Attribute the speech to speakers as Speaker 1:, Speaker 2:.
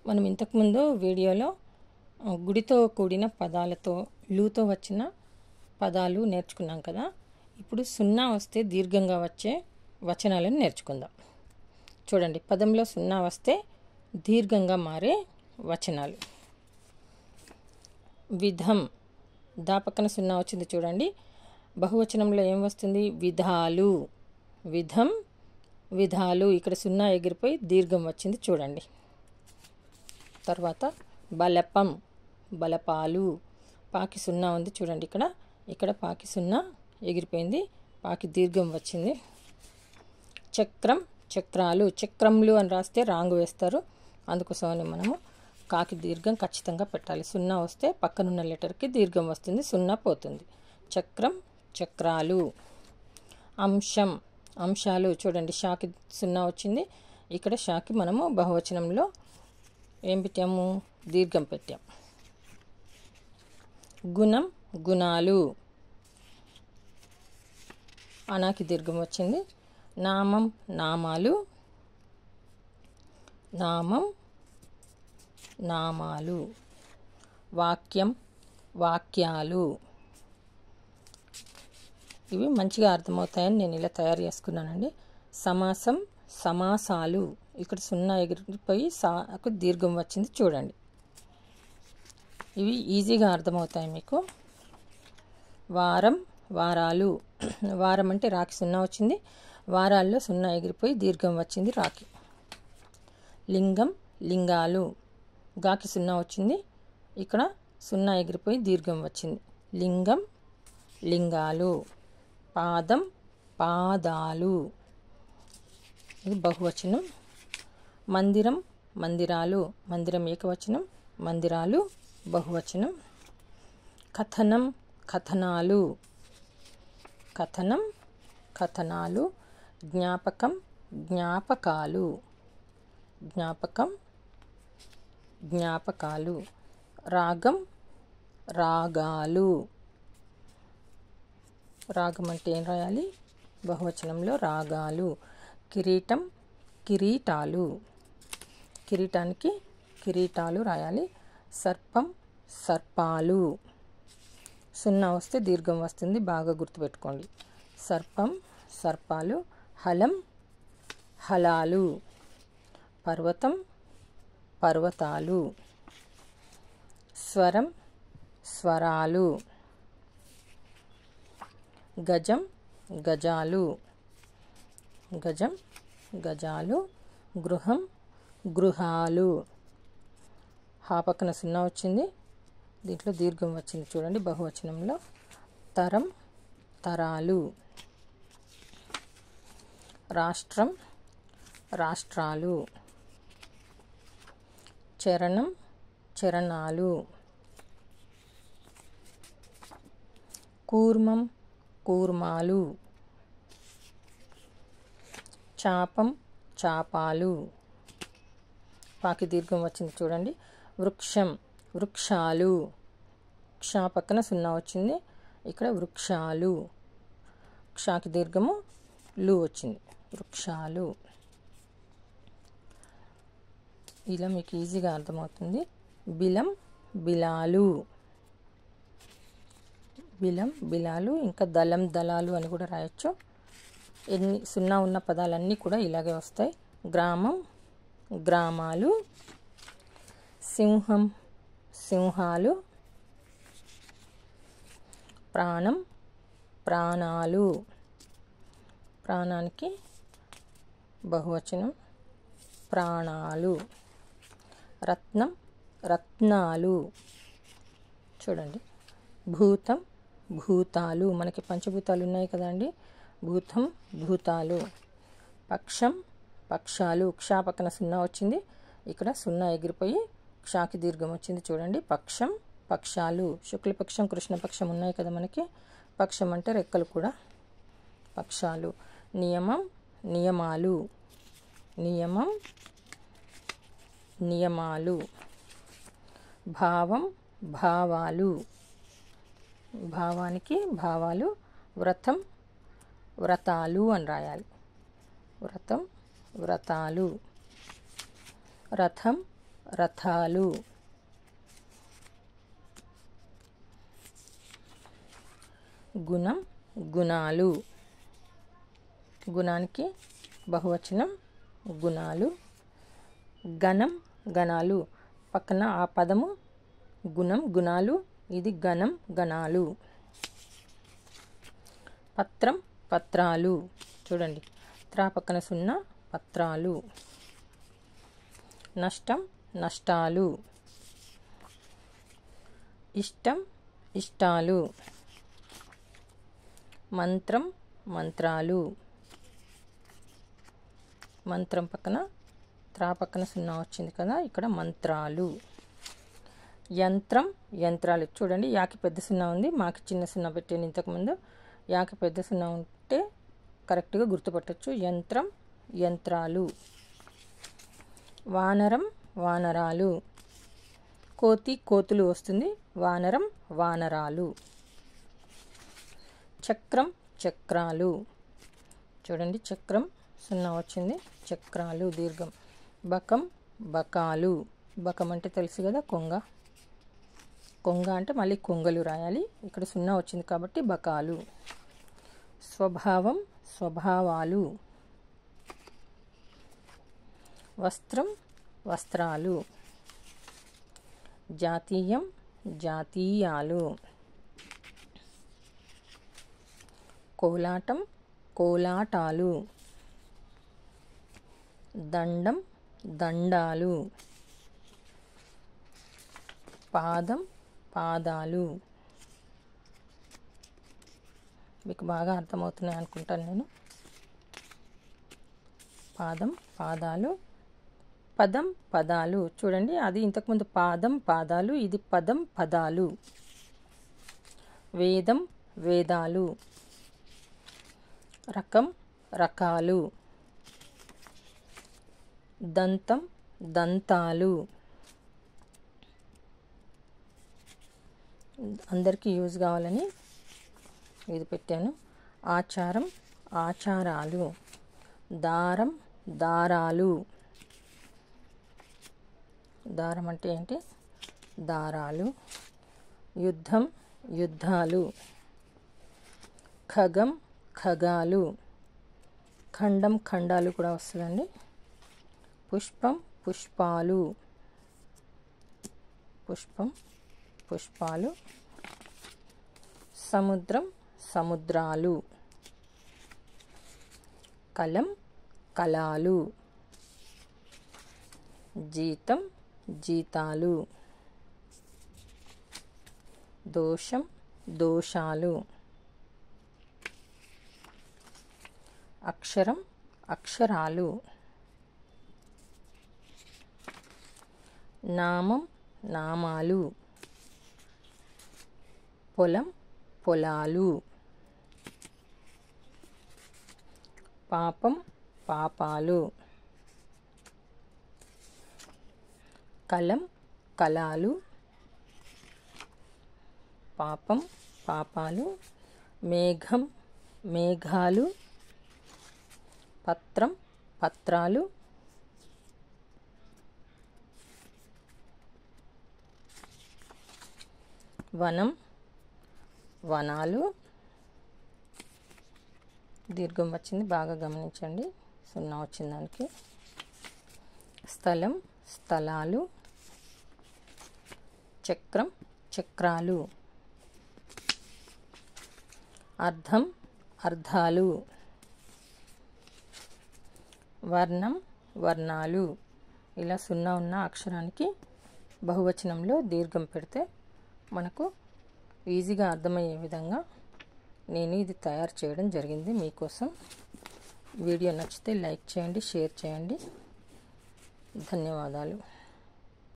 Speaker 1: మనం ఇంతకుముందు వీడియోలో గుడితో కూడిన పదాలతో లూతో వచ్చిన పదాలు నేర్చుకున్నాం కదా. ఇప్పుడు సున్నా వస్తే దీర్ఘంగా వచ్చే వచనాలను నేర్చుకుందాం. చూడండి, పదంలో సున్నా వస్తే దీర్ఘంగా మారే వచనాలు. విధం, దా పక్కన సున్నా వచ్చింది చూడండి. బహువచనంలో ఏం వస్తుంది? విధాలు. విధం, విధాలు. ఇక్కడ సున్నా ఎగిరిపోయి దీర్ఘం వచ్చింది చూడండి. తర్వాత బలపం, బలపాలు. పాకి సున్నా ఉంది చూడండి. ఇక్కడ పాకి సున్నా ఎగిరిపోయింది, పాకి దీర్ఘం వచ్చింది. చక్రం, చక్రాలు. చక్రములు అని రాస్తే రాంగు వేస్తారు, అందుకోసమని మనము కాకి దీర్ఘం ఖచ్చితంగా పెట్టాలి. సున్నా వస్తే పక్కనున్న లెటర్కి దీర్ఘం వస్తుంది, సున్నా పోతుంది. చక్రం, చక్రాలు. అంశం, అంశాలు. చూడండి, షాకి సున్నా వచ్చింది. ఇక్కడ షాకి మనము బహువచనంలో ఏం పెట్టాము? దీర్ఘం పెట్టాం. గుణం, గుణాలు. అనాకి దీర్ఘం వచ్చింది. నామం, నామాలు. నామం, నామాలు. వాక్యం, వాక్యాలు. ఇవి మంచిగా అర్థమవుతాయని నేను ఇలా తయారు చేసుకున్నానండి. సమాసం, సమాసాలు. ఇక్కడ సున్నా ఎగిరిపోయి సాకు దీర్ఘం వచ్చింది చూడండి. ఇవి ఈజీగా అర్థమవుతాయి మీకు. వారం, వారాలు. వారం అంటే రాకి సున్నా వచ్చింది, వారాల్లో సున్నా ఎగిరిపోయి దీర్ఘం వచ్చింది రాకి. లింగం, లింగాలు. గాకి సున్నా వచ్చింది, ఇక్కడ సున్నా ఎగిరిపోయి దీర్ఘం వచ్చింది. లింగం, లింగాలు. పాదం, పాదాలు. ఇది బహువచనం. మందిరం, మందిరాలు. మందిరం ఏకవచనం, మందిరాలు బహువచనం. కథనం, కథనాలు. కథనం, కథనాలు. జ్ఞాపకం, జ్ఞాపకాలు. జ్ఞాపకం, జ్ఞాపకాలు. రాగం, రాగాలు. రాగం అంటే ఏం రాయాలి? బహువచనంలో రాగాలు. కిరీటం, కిరీటాలు. కిరీటానికి కిరీటాలు రాయాలి. సర్పం, సర్పాలు. సున్నా వస్తే దీర్ఘం వస్తుంది, బాగా గుర్తుపెట్టుకోండి. సర్పం, సర్పాలు. హలం, హలాలు. పర్వతం, పర్వతాలు. స్వరం, స్వరాలు. గజం, గజాలు. గజం, గజాలు. గృహం, గృహాలు. హా పక్కన సున్నా వచ్చింది, దీంట్లో దీర్ఘం వచ్చింది చూడండి బహువచనంలో. తరం, తరాలు. రాష్ట్రం, రాష్ట్రాలు. చరణం, చరణాలు. కూర్మం, కూర్మాలు. చాపం, చాపాలు. పాకి దీర్ఘం వచ్చింది చూడండి. వృక్షం, వృక్షాలు. క్షా పక్కన సున్నా వచ్చింది, ఇక్కడ వృక్షాలు. క్షాకి దీర్ఘము లు వచ్చింది, వృక్షాలు. ఇలా మీకు ఈజీగా అర్థమవుతుంది. బిలం, బిలాలు. బిలం, బిలాలు. ఇంకా దళం, దళాలు అని కూడా రాయొచ్చు. ఎన్ని సున్నా ఉన్న పదాలన్నీ కూడా ఇలాగే వస్తాయి. గ్రామం, గ్రామాలు. సింహం, సింహాలు. ప్రాణం, ప్రాణాలు. ప్రాణానికి బహువచనం ప్రాణాలు. రత్నం, రత్నాలు. చూడండి, భూతం, భూతాలు. మనకి పంచభూతాలు ఉన్నాయి కదండి, భూతం, భూతాలు. పక్షం, పక్షాలు. క్షా పక్కన సున్నా వచ్చింది, ఇక్కడ సున్నా ఎగిరిపోయి క్షాకి దీర్ఘం వచ్చింది చూడండి. పక్షం, పక్షాలు. శుక్లపక్షం, కృష్ణపక్షం ఉన్నాయి కదా మనకి. పక్షం అంటే రెక్కలు కూడా. పక్షాలు. నియమం, నియమాలు. నియమం, నియమాలు. భావం, భావాలు. భావానికి భావాలు. వ్రతం, వ్రతాలు అని రాయాలి. వ్రతం, వ్రతాలు. రథం, రథాలు. గుణం గుణాలు. గుణానికి బహువచనం గుణాలు. గణం గణాలు. పక్కన ఆ పదము గుణం గుణాలు, ఇది గణం గణాలు. పత్రం పత్రాలు. చూడండి, త్రా పక్కన సున్నా, పత్రాలు. నష్టం నష్టాలు. ఇష్టం ఇష్టాలు. మంత్రం మంత్రాలు. మంత్రం పక్కన త్రా పక్కన సున్నా వచ్చింది కదా, ఇక్కడ మంత్రాలు. యంత్రం యంత్రాలు. చూడండి, యాకి పెద్ద సున్నా ఉంది, మాకి చిన్న సున్నా పెట్టాను ఇంతకుముందు. యాకి పెద్ద సున్నా ఉంటే కరెక్ట్గా గుర్తుపట్టచ్చు. యంత్రం యంత్రాలు. వానరం వానరాలు. కోతి కోతులు వస్తుంది, వానరం వానరాలు. చక్రం చక్రాలు. చూడండి, చక్రం సున్నా వచ్చింది, చక్రాలు దీర్ఘం. బకం బకాలు. బకం అంటే తెలుసు కదా, కొంగ. కొంగ అంటే మళ్ళీ కొంగలు రాయాలి, ఇక్కడ సున్నా వచ్చింది కాబట్టి బకాలు. స్వభావం స్వభావాలు. వస్త్రం వస్త్రాలు. జాతీయం జాతీయాలు. కోలాటం కోలాటాలు. దండం దండాలు. పాదం పాదాలు. మీకు బాగా అర్థమవుతున్నాయి అనుకుంటాను నేను. పాదం పాదాలు. పదం పదాలు. చూడండి, అది ఇంతకుముందు పాదం పాదాలు, ఇది పదం పదాలు. వేదం వేదాలు. రకం రకాలు. దంతం దంతాలు. అందరికీ యూజ్ కావాలని ఇది పెట్టాను. ఆచారం ఆచారాలు. దారం దారాలు. దారం అంటే ఏంటి? దారాలు. యుద్ధం యుద్ధాలు. ఖగం ఖగాలు. ఖండం ఖండాలు కూడా వస్తుందండి. పుష్పం పుష్పాలు. పుష్పం పుష్పాలు. సముద్రం సముద్రాలు. కలం కలాలు. జీతం జీతాలు. దోషం దోషాలు. అక్షరం అక్షరాలు. నామం నామాలు. పొలం పొలాలు. పాపం పాపాలు. కలం కలాలు. పాపం పాపాలు. మేఘం మేఘాలు. పత్రం పత్రాలు. వనం వనాలు. దీర్ఘం వచ్చింది, బాగా గమనించండి, సున్నా వచ్చింది దానికి. స్థలం స్థలాలు. చక్రం చక్రాలు. అర్థం అర్థాలు. వర్ణం వర్ణాలు. ఇలా సున్నా ఉన్న అక్షరానికి బహువచనంలో దీర్ఘం పెడితే మనకు ఈజీగా అర్థమయ్యే విధంగా నేను ఇది తయారు చేయడం జరిగింది మీకోసం. వీడియో నచ్చితే లైక్ చేయండి, షేర్ చేయండి. ధన్యవాదాలు.